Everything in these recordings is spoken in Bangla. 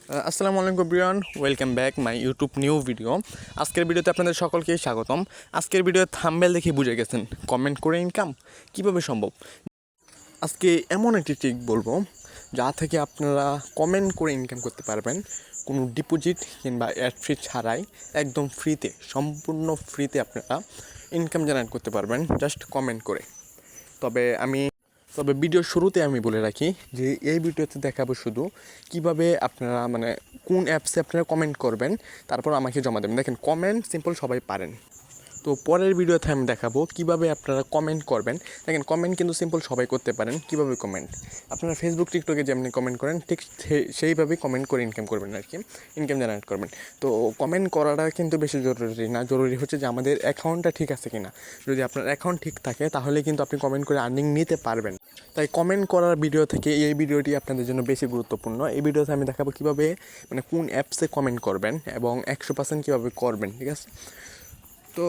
আসসালামু আলাইকুম everyone, welcome back my YouTube new video. আজকের ভিডিওতে আপনাদের সকলকে স্বাগতম। আজকের ভিডিও থাম্বনেল দেখে বুঝে গেছেন কমেন্ট করে ইনকাম কীভাবে সম্ভব। আজকে এমন একটি ট্রিক বলবো যা থেকে আপনারা কমেন্ট করে ইনকাম করতে পারবেন, কোনো ডিপোজিট কিংবা অ্যাড ফি ছাড়াই একদম ফ্রিতে, সম্পূর্ণ ফ্রিতে আপনারা ইনকাম জেনারেট করতে পারবেন জাস্ট কমেন্ট করে। তবে ভিডিওর শুরুতে আমি বলে রাখি যে এই ভিডিওতে দেখাবো শুধু কিভাবে আপনারা কোন অ্যাপসে আপনারা কমেন্ট করবেন, তারপর আমাকে জমা দেবেন। দেখেন, কমেন্ট সিম্পল সবাই পারেন, তো পরের ভিডিওতে আমি দেখাবো কিভাবে আপনারা কমেন্ট করবেন। দেখেন, কমেন্ট কিন্তু সিম্পল সবাই করতে পারেন। কিভাবে কমেন্ট আপনারা ফেসবুক টিকটকে যেমনি কমেন্ট করেন ঠিক সেইভাবেই কমেন্ট করে ইনকাম করবেন আর কি, ইনকাম জেনারেট করবেন। তো কমেন্ট করাটা কিন্তু বেশি জরুরি না, জরুরি হচ্ছে যে আমাদের অ্যাকাউন্টটা ঠিক আছে কিনা। যদি আপনার অ্যাকাউন্ট ঠিক থাকে তাহলে কিন্তু আপনি কমেন্ট করে আর্নিং নিতে পারবেন। তাই কমেন্ট করার ভিডিও থেকে এই ভিডিওটি আপনাদের জন্য বেশি গুরুত্বপূর্ণ। এই ভিডিওতে আমি দেখাবো কীভাবে কোন অ্যাপসে কমেন্ট করবেন এবং 100% কীভাবে করবেন, ঠিক আছে। তো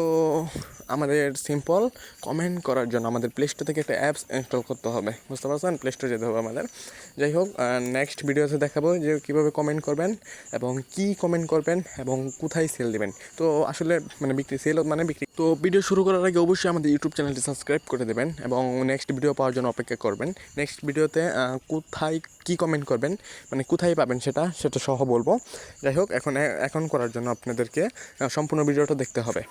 আমাদের সিম্পল কমেন্ট করার জন্য আমাদের প্লে স্টোর থেকে একটা অ্যাপস ইনস্টল করতে হবে, বুঝতে পারছেন? প্লে স্টোরে যেতে হবে আমাদের। যাই হোক, নেক্সট ভিডিওতে দেখাবো যে কীভাবে কমেন্ট করবেন এবং কি কমেন্ট করবেন এবং কোথায় সেল দেবেন। তো আসলে বিক্রি। তো ভিডিও শুরু করার আগে অবশ্যই আমাদের ইউটিউব চ্যানেলটি সাবস্ক্রাইব করে দেবেন এবং নেক্সট ভিডিও পাওয়ার জন্য অপেক্ষা করবেন। নেক্সট ভিডিওতে কোথায় কি কমেন্ট করবেন, কোথায় পাবেন সেটা সহ বলবো। যাই হোক, এখন করার জন্য আপনাদেরকে সম্পূর্ণ ভিডিওটা দেখতে হবে।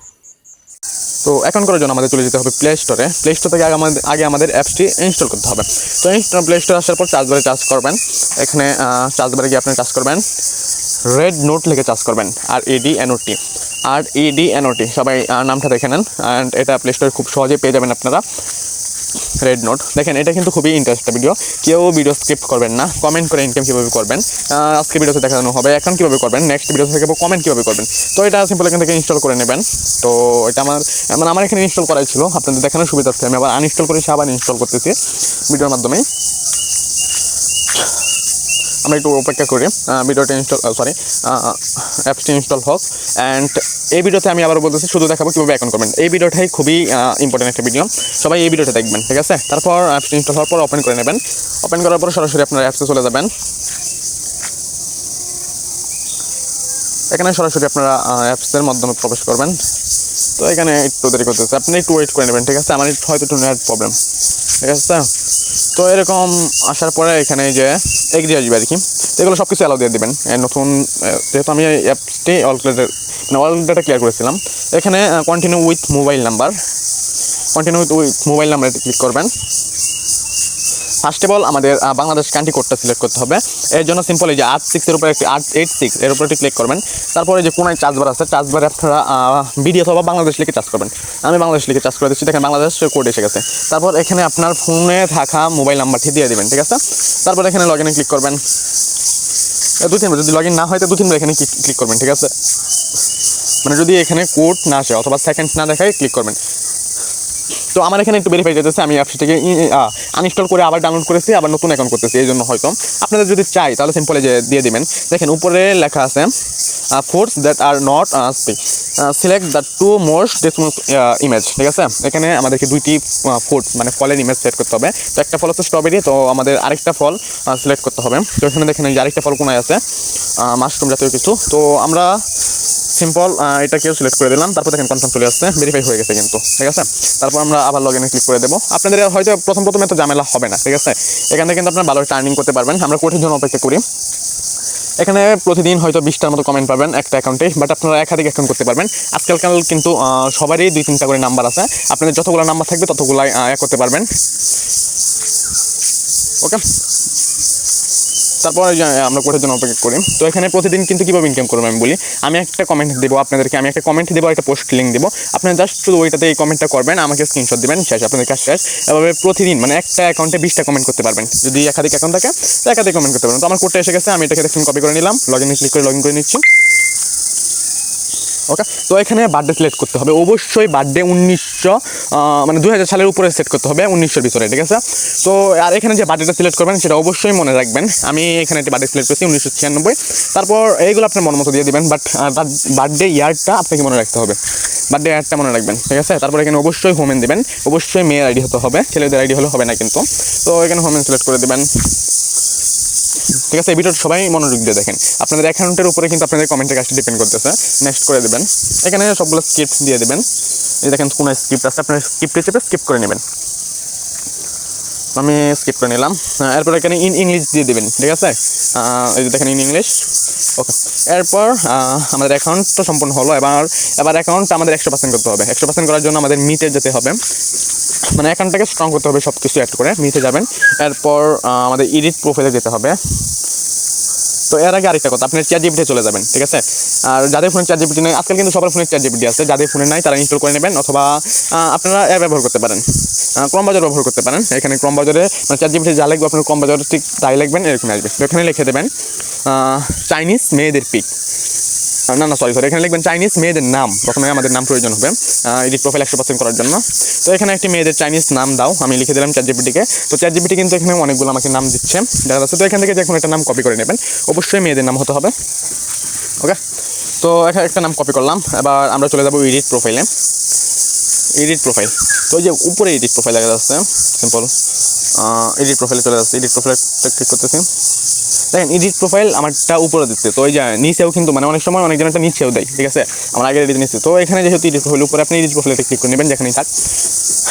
তো অ্যাকাউন্ট করার জন্য আমাদের চলে যেতে হবে প্লে স্টোরে। প্লে স্টোর থেকে আগে আমাদের অ্যাপসটি ইনস্টল করতে হবে। তো প্লে স্টোরে আসার পর চার্জ বারে চার্জ করবেন। এখানে চার্জ বারে গিয়ে আপনি চার্জ করবেন, রেড নোট লিখে চার্জ করবেন, REDNOT সবাই নামটা দেখে নেন। অ্যান্ড এটা প্লে স্টোরে খুব সহজেই পেয়ে যাবেন আপনারা, রেড নোট। দেখেন, এটা কিন্তু খুবই ইন্টারেস্টিং ভিডিও, কেউ ভিডিও স্কিপ করবেন না। কমেন্ট করে ইনকাম কীভাবে করবেন আজকে ভিডিওতে দেখানো হবে, অ্যাকাউন্ট কীভাবে করবেন নেক্সট ভিডিওতে দেখাবো, কমেন্ট কীভাবে করবেন। তো এটা সিম্পল এখান থেকে ইনস্টল করে নেবেন। তো এটা আমার এখানে ইনস্টল করাই ছিল, আপনাদের দেখানোর সুবিধার্থে আমি আবার আনইনস্টল করেছি, আবার ইনস্টল করতেছি ভিডিওর মাধ্যমেই। আমরা একটু অপেক্ষা করি ভিডিওটা অ্যাপসটি ইনস্টল হোক। অ্যান্ড এই ভিডিওতে আমি আবার বলতেছি শুধু দেখাবো কীভাবে অ্যাকাউন্ট করবেন। এই ভিডিওটাই খুবই ইম্পর্টেন্ট একটা ভিডিও, সবাই এই ভিডিওটা দেখবেন, ঠিক আছে। তারপর অ্যাপসটি ইনস্টল হওয়ার পর ওপেন করে নেবেন। ওপেন করার পর সরাসরি আপনার অ্যাপসে চলে যাবেন। এখানে সরাসরি আপনারা অ্যাপসের মাধ্যমে প্রবেশ করবেন। তো এখানে একটু দেরি করতেছে, আপনি একটু ওয়েট করে নেবেন, ঠিক আছে। আমার হয়তো একটু নেট প্রবলেম, ঠিক আছে। তো এরকম আসার পরে এখানে যে এগ্রি আসবে আর কি, এগুলো সব কিছু অ্যালাউ দিয়ে দেবেন। নতুন যেহেতু আমি এই অ্যাপসটি অল ডাটা ক্লিয়ার করেছিলাম, এখানে continue with mobile number click করবেন। ফার্স্ট অফ অল আমাদের বাংলাদেশ কান্ট্রি কোডটা সিলেক্ট করতে হবে। এর জন্য সিম্পল এই যে 86 এর উপরে 886 এর উপরে ক্লিক করবেন। তারপরে যে কোনায় চার্জ বার আছে, চার্জ বারে আপনারা বিডি অথবা বাংলাদেশ লিখে চার্জ করবেন। আমি বাংলাদেশ লিখে চার্জ করে দিচ্ছি, দেখেন বাংলাদেশ কোড এসে গেছে। তারপর এখানে আপনার ফোনে থাকা মোবাইল নাম্বারটি দিয়ে দেবেন, ঠিক আছে। তারপর এখানে লগ ইনে ক্লিক করবেন। 2-3বার যদি লগ ইন না হয় তো 2-3বার এখানে ক্লিক করবেন, ঠিক আছে। যদি এখানে কোড না আসে অথবা সেকেন্ড না দেখায় ক্লিক করবেন। তো আমার এখানে একটু ভেরিফাই যেতেছে, আমি অ্যাপসটিকে আনইনস্টল করে আবার ডাউনলোড করেছি, আবার নতুন অ্যাকাউন্ট করতেছি। এই জন্য হয়তো আপনাদের যদি চাই তাহলে সিম্পলে যে দিয়ে দিবেন। দেখেন উপরে লেখা আছে force that are not select the two most ডিসমোস্ট ইমেজ, ঠিক আছে। এখানে আমাদেরকে দুইটি ফলের ইমেজ সিলেক্ট করতে হবে। তো একটা ফল হচ্ছে স্ট্রবেরি, তো আমাদের আরেকটা ফল সিলেক্ট করতে হবে। তো এখানে দেখেন এই যে আরেকটা ফল কোনায় আছে, মাশরুম জাতীয় কিছু। তো আমরা সিম্পল এটাকেও সিলেক্ট করে দিলাম। তারপর দেখেন কনফার্ম চলে আসছে, ভেরিফাই হয়ে গেছে কিন্তু, ঠিক আছে। তারপর আমরা আবার লগ ইনে ক্লিক করে দেবো। আপনাদের হয়তো প্রথমে এত ঝামেলা হবে না, ঠিক আছে। এখান থেকে কিন্তু আপনার ভালো একটা আর্নিং করতে পারবেন। আমরা কোটির জন্য অপেক্ষা করি। এখানে প্রতিদিন হয়তো 20টার মতো কমেন্ট পাবেন একটা অ্যাকাউন্টে, বাট আপনারা একাধিক অ্যাকাউন্ট করতে পারবেন। আজকাল কিন্তু সবারই 2-3টা করে নাম্বার আছে, আপনাদের যতগুলো নাম্বার থাকবে ততগুলাই করতে পারবেন, ওকে। তারপর আমরা কোথার জন্য অপেক্ষা করি। তো এখানে প্রতিদিন কিন্তু কীভাবে ইনকাম করবো আমি বলি। আমি একটা কমেন্ট দেবো আপনাদেরকে, একটা পোস্ট লিঙ্ক দেবো। আপনারা জাস্ট শুধু ওইটাতে এই কমেন্টটা করবেন, আমাকে স্ক্রিনশট দেবেন, শেষ, আপনাদের কাজ শেষ। এভাবে প্রতিদিন একটা অ্যাকাউন্টে 20টা কমেন্ট করতে পারবেন। যদি একাধিক অ্যাকাউন্ট থাকে তো একাধিক কমেন্ট করতে পারবেন। তো আমার কোডটা এসে গেছে, আমি এটাকে দেখুন কপি করে নিলাম, লগ ইনে ক্লিক করে লগ ইন করে নিচ্ছি, ওকে। তো এখানে বার্থডে সিলেক্ট করতে হবে, অবশ্যই বার্থডে 2000 সালের উপরে সেট করতে হবে, 1900 ভিতরে, ঠিক আছে। তো আর এখানে যে বার্থডেটা সিলেক্ট করবেন সেটা অবশ্যই মনে রাখবেন। আমি এখানে একটা বার্থডে সিলেক্ট করছি 1996। তারপর এইগুলো আপনার মন মতো দিয়ে দিবেন, বাট বার্থডে ইয়ারটা আপনাকে মনে রাখতে হবে, বার্থডে ইয়ারটা মনে রাখবেন, ঠিক আছে। তারপর এখানে অবশ্যই হোমেন দেবেন, অবশ্যই মেয়ের আইডি হতে হবে, ছেলেদের আইডি হলে হবে না কিন্তু। তো এখানে হোমেন সিলেক্ট করে দেবেন। ঠিক আছে, এই ভিডিওটা সবাই মনোযোগ দিয়ে দেখেন। আপনাদের অ্যাকাউন্টের উপরে কিন্তু আপনাদের কমেন্টের কাজটা ডিপেন্ড করতেছে। নেক্সট করে দেবেন, এখানে সবগুলো স্ক্রিপ্ট দিয়ে দেবেন। এই দেখেন কোনো স্ক্রিপ্ট আছে, আপনার স্ক্রিপ্টে চেপে স্কিপ করে নেবেন। আমি স্কিপ করে নিলাম। এরপর এখানে ইন ইংলিশ দিয়ে দেবেন, ঠিক আছে। এই যে দেখেন ইন ইংলিশ, ওকে। এরপর আমাদের অ্যাকাউন্ট তো সম্পূর্ণ হলো। এবার অ্যাকাউন্টটা আমাদের 100% করতে হবে। 100% করার জন্য আমাদের মিতে যেতে হবে, মানে অ্যাকাউন্টটাকে স্ট্রং করতে হবে, সব কিছু অ্যাড করে মিতে যাবেন। এরপর আমাদের এডিট প্রোফাইলে যেতে হবে। তো এর আগে আরেকটা কথা, আপনি ChatGPT চলে যাবেন, ঠিক আছে। আর যাদের ফোনে ChatGPT নেই, আজকাল কিন্তু সবার ফোনে ChatGPT আছে, যাদের ফোনে নাই তারা ইনস্টল করে নেবেন, অথবা আপনারা অ্যাপ ব্যবহার করতে পারেন, ক্রম বাজার ব্যবহার করতে পারেন। এখানে ক্রম বাজারে মানে ChatGPT যা লিখবে আপনার ক্রম বাজারে ঠিক তাই লিখবেন, এরকম আসবে। তো এখানে লিখে দেবেন চাইনিজ মেয়েদের পিক, না সরি, এখানে লিখবেন চাইনিজ মেয়েদের নাম। প্রথমে আমাদের নাম প্রয়োজন হবে এডিট প্রোফাইল 100% করার জন্য। তো এখানে একটি মেয়েদের চাইনিজ নাম দাও, আমি লিখে দিলাম ChatGPT-কে। তো ChatGPT কিন্তু এখানে অনেকগুলো আমাকে নাম দিচ্ছে, দেখা যাচ্ছে। তো এখান থেকে যে কোনো একটা নাম কপি করে নেবেন, অবশ্যই মেয়েদের নাম হতে হবে, ওকে। তো এখানে একটা নাম কপি করলাম। এবার আমরা চলে যাবো এডিট প্রোফাইলে। এডিট প্রোফাইল, তো ওই যে উপরে এডিট প্রোফাইল দেখা যাচ্ছে, সিম্পল এডিট প্রোফাইলে চলে যাচ্ছে। এডিট প্রোফাইলে ক্লিক করতেছি, দেখেন এডিট প্রোফাইল আমারটা উপরে দিচ্ছে। তো ওই যে নিচেও কিন্তু মানে অনেক সময় অনেকজন একটা নিচেও দেয়, ঠিক আছে। আমার আগে এডিট নিচ্ছে। তো এখানে যেহেতু এডিট প্রোফাইল উপরে, আপনি এডিট প্রোফাইলে ক্লিক করে নেবেন যেখানেই থাক।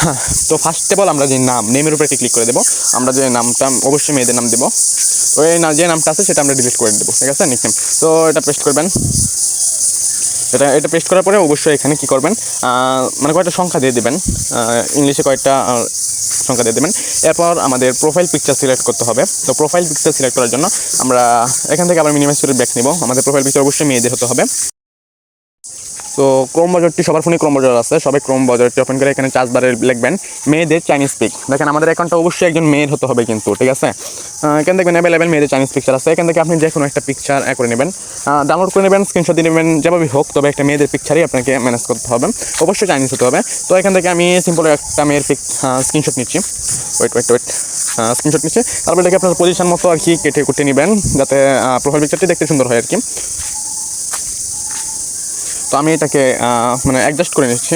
হ্যাঁ, তো ফার্স্ট অফ অল আমরা যে নেমের উপরে ক্লিক করে দেবো। আমরা যে নামটা অবশ্যই মেয়েদের নাম দেবো। তো এই যে নামটা আছে সেটা আমরা ডিলিট করে দেবো, ঠিক আছে, নিকনেম। তো এটা পেস্ট করবেন। এটা পেস্ট করার পরে অবশ্যই এখানে কী করবেন, মানে কয়েকটা সংখ্যা দিয়ে দেবেন, ইংলিশে কয়েকটা সংখ্যা দিয়ে দেবেন। এরপর আমাদের প্রোফাইল পিকচার সিলেক্ট করতে হবে। তো প্রোফাইল পিকচার সিলেক্ট করার জন্য আমরা এখান থেকে আবার মিনিমাইজ করে ব্যাক নেব। আমাদের প্রোফাইল পিকচার অবশ্যই মেয়েদের হতে হবে। তো ক্রোম বাজারটি সবার ফোনে ক্রোম বাজার আছে, সবাই ক্রোম বাজারটি ওপেন করে এখানে চার্জ বারে লিখবেন মেয়েদের চাইনিজ পিক। দেখেন আমাদের অ্যাকাউন্টটা অবশ্যই একজন মেয়ের হতে হবে কিন্তু, ঠিক আছে। এখান দেখবেন অ্যাভেলেবেল মেয়েদের চাইনিজ পিকচার আছে। এখান থেকে আপনি যে কোনো একটা পিকচার করে নেবেন, ডাউনলোড করে নেবেন, স্ক্রিনশট দিয়ে নেবেন, যেভাবে হোক। তবে একটা মেয়েদের পিকচারই আপনাকে ম্যানেজ করতে হবে, অবশ্যই চাইনিজ হতে হবে। তো এখান থেকে আমি সিম্পল একটা মেয়ের স্ক্রিনশট নিচ্ছি, ওয়েট স্ক্রিনশট নিচ্ছি। তারপরে এটাকে আপনার পজিশন মতো আর কি কেটে কুটে নেবেন, যাতে প্রোফাইল পিকচারটি দেখতে সুন্দর হয় আর কি। তো আমি এটাকে মানে অ্যাডজাস্ট করে নিচ্ছি,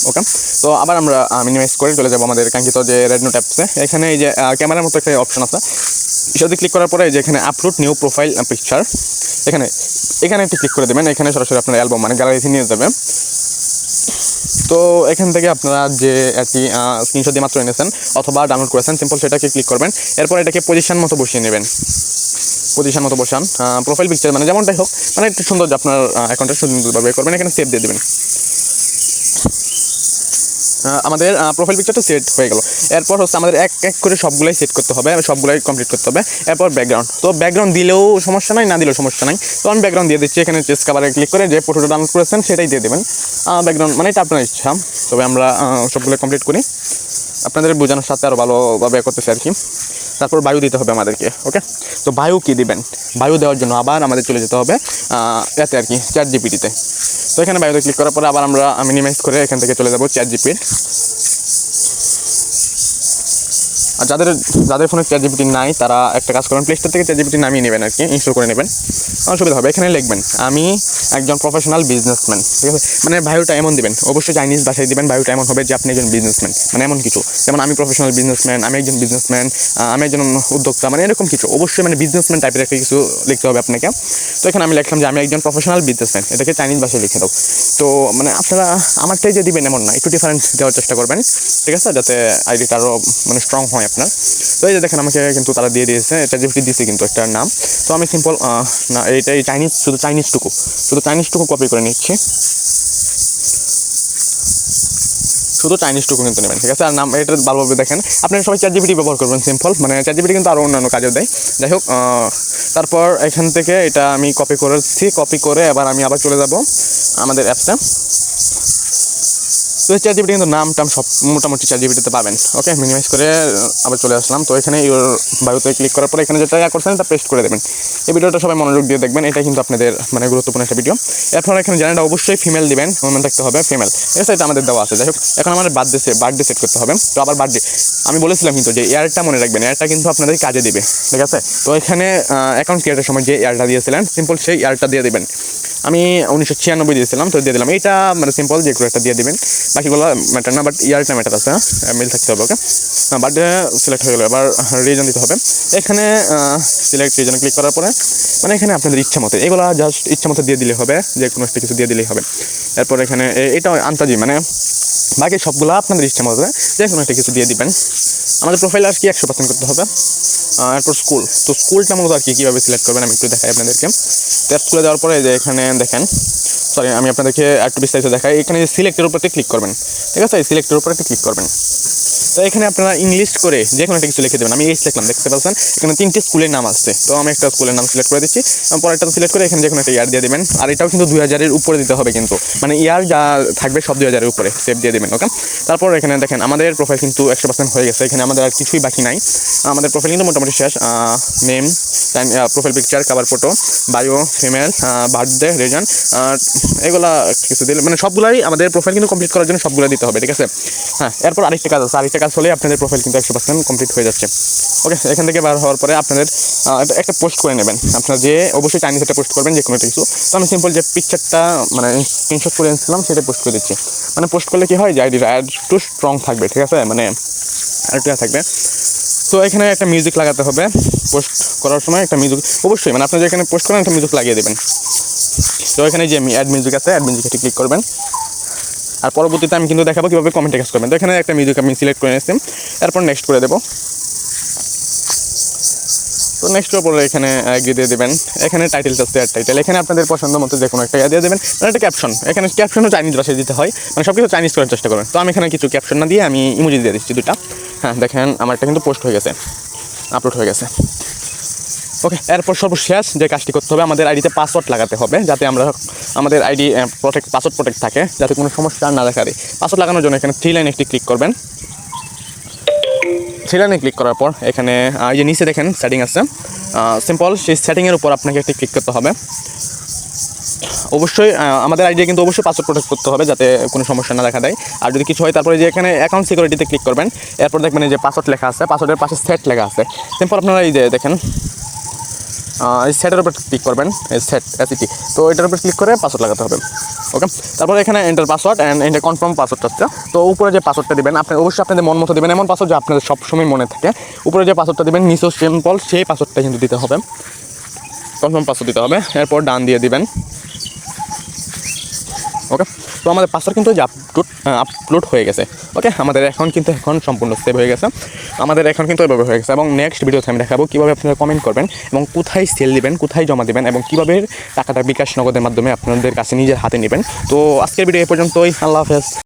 ওকে। তো আবার আমরা মিনিমাইজ করে চলে যাবো আমাদের কাঙ্ক্ষিত যে রেড নোট অ্যাপসে। এখানে এই যে ক্যামেরার মতো একটা অপশন আছে, সেটা ক্লিক করার পরে যেখানে আপলোড নিউ প্রোফাইল পিকচার, এখানে একটু ক্লিক করে দেবেন। এখানে সরাসরি আপনার অ্যালবাম মানে গ্যালারিতে নিয়ে যাবে। তো এখান থেকে আপনারা যে একটি স্ক্রিনশট দিয়ে মাত্র এনেছেন অথবা ডাউনলোড করেছেন, সিম্পল সেটাকে ক্লিক করবেন। এরপর এটাকে পজিশন মতো বসিয়ে নেবেন, পজিশন মতো বসান। প্রোফাইল পিকচার মানে যেমনটাই হোক, মানে একটু সুন্দর যে আপনার অ্যাকাউন্টটা সুন্দরভাবে করবেন। এখানে সেভ দিয়ে দেবেন। আমাদের প্রোফাইল পিকচারটা সেট হয়ে গেল। এরপর হচ্ছে আমাদের এক এক করে সবগুলাই সেট করতে হবে, সবগুলাই কমপ্লিট করতে হবে। এরপর ব্যাকগ্রাউন্ড, তো ব্যাকগ্রাউন্ড দিলেও সমস্যা নাই, না দিলেও সমস্যা নাই। তো আমি ব্যাকগ্রাউন্ড দিয়ে দিচ্ছি। এখানে চেস্ট কাভারে ক্লিক করে যে ফটোটা ডাউনলোড করেছেন সেটাই দিয়ে দেবেন। ব্যাকগ্রাউন্ড মানে এটা আপনার ইচ্ছা। তবে আমরা সবগুলো কমপ্লিট করি, আপনাদের বোঝানোর সাথে আরও ভালোভাবে করতেছি আর কি। তারপর বায়ু দিতে হবে আমাদেরকে, ওকে। তো বায়ু কী দিবেন, বায়ু দেওয়ার জন্য আবার আমাদের চলে যেতে হবে এতে আর কি, ChatGPT-তে। তো এখানে বায়ুতে ক্লিক করার পরে আবার আমরা মিনিমাইজ করে এখান থেকে চলে যাবো ChatGPT। আর যাদের ফোনে ChatGPT নাই তারা একটা কাজ করেন, প্লে স্টোর থেকে ChatGPT নামিয়ে নেবেন আর কি, ইনস্টল করে নেবেন, সুবিধা হবে। এখানে লিখবেন আমি একজন প্রফেশনাল বিজনেসম্যান, ঠিক আছে। মানে বায়োটা এমন দিবেন, অবশ্যই চাইনিজ ভাষায় দিবেন। বায়োটা এমন হবে যে আপনি একজন বিজনেসম্যান, মানে এমন কিছু, যেমন আমি প্রফেশনাল বিজনেসম্যান, আমি একজন বিজনেসম্যান, আমি একজন উদ্যোক্তা, মানে এরকম কিছু। অবশ্যই মানে বিজনেসম্যান টাইপের একটা কিছু লিখতে হবে আপনাকে। তো এখানে আমি লিখলাম যে আমি একজন প্রফেশনাল বিজনেসম্যান, এটাকে চাইনিজ ভাষায় লিখে দাও। তো মানে আপনারা আমারটাই যে দিবেন এমন না, একটু ডিফারেন্ট দেওয়ার চেষ্টা করবেন, ঠিক আছে, যাতে আইডিটা আরও মানে স্ট্রং হয় আপনার। তো এই যে দেখেন আমাকে কিন্তু তারা দিয়ে দিয়েছে, ChatGPT দিয়েছে কিন্তু একটা নাম। তো আমি সিম্পল না এটা এই শুধু চাইনিজটুকু কপি করে নিচ্ছি, শুধু চাইনিজটুকু কিন্তু নেবেন, ঠিক আছে। আর নাম এটা ভালোভাবে দেখেন, আপনারা সবাই ChatGPT ব্যবহার করবেন সিম্পল, মানে ChatGPT কিন্তু আরও অন্যান্য কাজেও দেয়। যাই হোক, তারপর এখান থেকে এটা আমি কপি করে এবার আমি আবার চলে যাব আমাদের অ্যাপসটা। তো ChatGPT কিন্তু নাম টাম সব মোটামুটি ChatGPT-তে পাবেন, ওকে। মিনিমাইজ করে আবার চলে আসলাম। তো এখানে ইউর বায়োতে ক্লিক করার পরে এখানে যেটা করছেন এটা পেস্ট করে দেবেন। এই ভিডিওটা সবাই মনোযোগ দিয়ে দেখবেন, এটা কিন্তু আপনাদের মানে গুরুত্বপূর্ণ একটা ভিডিও। এরপর এখানে জেনারেলটা অবশ্যই ফিমেল দিবেন, মনে রাখতে হবে ফিমেল, ঠিক আছে। এটা আমাদের দেওয়া আছে। যাই হোক, এখন আমাদের বার্থডে সেট করতে হবে। তো আবার বার্থডে আমি বলেছিলাম কিন্তু যে এয়ারটা মনে রাখবেন, এয়ারটা কিন্তু আপনাদের কাজে দিবে, ঠিক আছে। তো এখানে অ্যাকাউন্ট ক্রিয়েটের সময় যে এয়ারটা দিয়েছিলেন সিম্পল সেই এয়ারটা দিয়ে দেবেন। আমি 1996 দিয়েছিলাম, তো দিয়ে দিলাম। এটা মানে সিম্পল যে কোনো একটা দিয়ে দিবেন, বাকিগুলো ম্যাটার না, বাট ইয়ারটা ম্যাটার আছে, মিল থাকতে হবে। ওকে, বাট সিলেক্ট হয়ে গেলো। এবার রিজন দিতে হবে। এখানে সিলেক্ট রিজনে ক্লিক করার পরে মানে এখানে আপনাদের ইচ্ছা মতো এগুলো জাস্ট ইচ্ছা মতো দিয়ে দিলে হবে, যে কোনো একটা কিছু দিয়ে দিলেই হবে। এরপর এখানে এটা আন্তাজি, মানে বাকি সবগুলো আপনাদের ইচ্ছা মতো যে কোনো একটা কিছু দিয়ে দিবেন। আমাদের প্রোফাইল আর কি 100% করতে হবে। এরপর স্কুল, তো স্কুলটা মূলত আর কি কীভাবে সিলেক্ট করবেন আমি একটু দেখাই আপনাদেরকে। তো স্কুলে দেওয়ার পরে যে এখানে দেখেন, সরি আমি আপনাদেরকে একটু বিস্তারিত দেখাই। এখানে যে সিলেক্টের উপরে ক্লিক করবেন, ঠিক আছে, এই সিলেক্টের উপরে ক্লিক করবেন। তো এখানে আপনারা ইংলিশ করে যে কোনো একটা কিছু লিখে দেবেন। আমি এইচ লিখলাম, দেখতে পাচ্ছেন এখানে 3টি স্কুলের নাম আসছে। তো আমি একটা স্কুলের নাম সিলেক্ট করে দিচ্ছি, পরেরটা সিলেক্ট করে এখানে যে কোনো একটা ইয়ার দিয়ে দেবেন। আর এটাও কিন্তু 2000-এর উপরে দিতে হবে, কিন্তু মানে ইয়ার যা থাকবে সব 2000-এর উপরে সেভ দিয়ে দেবেন। ওকে, তারপর এখানে দেখেন আমাদের প্রোফাইল কিন্তু 100% হয়ে গেছে। এখানে আমাদের আর কিছুই বাকি নাই, আমাদের প্রোফাইল কিন্তু মোটামুটি শেষ। Name, profile picture, cover photo, bio, female, birthday, reason, এগুলা কিছু দিলে মানে সবগুলাই আমাদের প্রোফাইল কিন্তু কমপ্লিট করার জন্য সবগুলো দিতে হবে, ঠিক আছে। হ্যাঁ, এরপর আরেকটা কাজ আছে, আরেকটা কাজ হলে আপনাদের প্রোফাইল কিন্তু 100% কমপ্লিট হয়ে যাচ্ছে। ওকে, এখান থেকে বার হওয়ার পরে আপনাদের একটা পোস্ট করে নেবেন। আপনার যে অবশ্যই চাইনিজ একটা পোস্ট করবেন, যে কোনো একটা কিছু। তো আমি সিম্পল যে পিকচারটা মানে স্ক্রিনশট করে এনেছিলাম সেটা পোস্ট করে দিচ্ছি। মানে পোস্ট করলে কি হয় যে আইডিটা একটু স্ট্রং থাকবে, ঠিক আছে, মানে আরেকটু থাকবে। তো এখানে একটা মিউজিক লাগাতে হবে পোস্ট করার সময়, একটা মিউজিক অবশ্যই, মানে আপনি যেখানে পোস্ট করেন একটা মিউজিক লাগিয়ে দেবেন। তো এখানে যে অ্যাড মিউজিক আছে, অ্যাড মিউজিকে ক্লিক করবেন। আর পরবর্তীতে আমি কিন্তু দেখাবো কীভাবে কমেন্টে কাজ করবেন। তো এখানে একটা মিউজিক আমি সিলেক্ট করে নিয়েছি, এরপর নেক্সট করে দেবো। তো নেক্সট পরে এখানে এগ্রি দিয়ে দেবেন। এখানে টাইটেলস আছে, অ্যাড টাইটেল, এখানে আপনাদের পছন্দ মতো যে কোনো একটা দিয়ে দেবেন। মানে একটা ক্যাপশন, এখানে ক্যাপশনও চাইনিজ ভাষায় দিতে হয়, মানে সব কিছু চাইনিজ করার চেষ্টা করেন। তো আমি এখানে কিছু ক্যাপশন না দিয়ে আমি ইমোজি দিয়ে দিচ্ছি 2টা। হ্যাঁ, দেখেন আমারটা কিন্তু পোস্ট হয়ে গেছে, আপলোড হয়ে গেছে। ওকে, এরপর সর্বশেষ যে কাজটি করতে হবে, আমাদের আইডিতে পাসওয়ার্ড লাগাতে হবে, যাতে আমরা আমাদের আইডি পাসওয়ার্ড প্রোটেক্ট থাকে, যাতে কোনো সমস্যা না দেখা দেয়। পাসওয়ার্ড লাগানোর জন্য এখানে 3 লাইনে একটি ক্লিক করবেন। 3 লাইনে ক্লিক করার পর এখানে এই যে নিচে দেখেন সেটিং আছে, সিম্পল সেই সেটিংয়ের উপর আপনাকে একটি ক্লিক করতে হবে। অবশ্যই আমাদের আইডি কিন্তু অবশ্যই পাসওয়ার্ড প্রোটেক্ট করতে হবে, যাতে কোনো সমস্যা না দেখা দেয়। আর যদি কিছু হয় তারপরে যে এখানে অ্যাকাউন্ট সিকিউরিটিতে ক্লিক করবেন। এরপর দেখবেন এই যে পাসওয়ার্ড লেখা আছে, পাসওয়ার্ডের পাশে সেট লেখা আছে। সিম্পল আপনারা এই যে দেখেন এই সেটের উপর ক্লিক করবেন, এই সেট এসিটি। তো এটার উপর ক্লিক করে পাসওয়ার্ড লাগাতে হবে। ওকে, তারপরে এখানে enter password and enter confirm password আছে। তো উপরে যে পাসওয়ার্ডটা দেবেন আপনি অবশ্যই আপনাদের মন মতো দেবেন, এমন পাসওয়ার্ড যা আপনাদের সবসময় মনে থাকে। উপরে যে পাসওয়ার্ডটা দেবেন নিচেও সিম্পল সেই পাসওয়ার্ডটা কিন্তু দিতে হবে, কনফার্ম পাসওয়ার্ড দিতে হবে। এরপর ডান দিয়ে দিবেন। ওকে, তো আমাদের পাসওয়ার্ড কিন্তু আপলোড হয়ে গেছে। ওকে, আমাদের অ্যাকাউন্ট কিন্তু এখন সম্পূর্ণ সেভ হয়ে গেছে। আমাদের অ্যাকাউন্ট কিন্তু এভাবে হয়ে গেছে। এবং নেক্সট ভিডিওতে আমি দেখাবো কীভাবে আপনারা কমেন্ট করবেন এবং কোথায় সেল দিবেন, কোথায় জমা দেবেন এবং কীভাবে টাকাটা বিকাশ নগদের মাধ্যমে আপনাদের কাছে নিজের হাতে নেবেন। তো আজকের ভিডিও এ পর্যন্তই। আল্লাহ হাফেজ।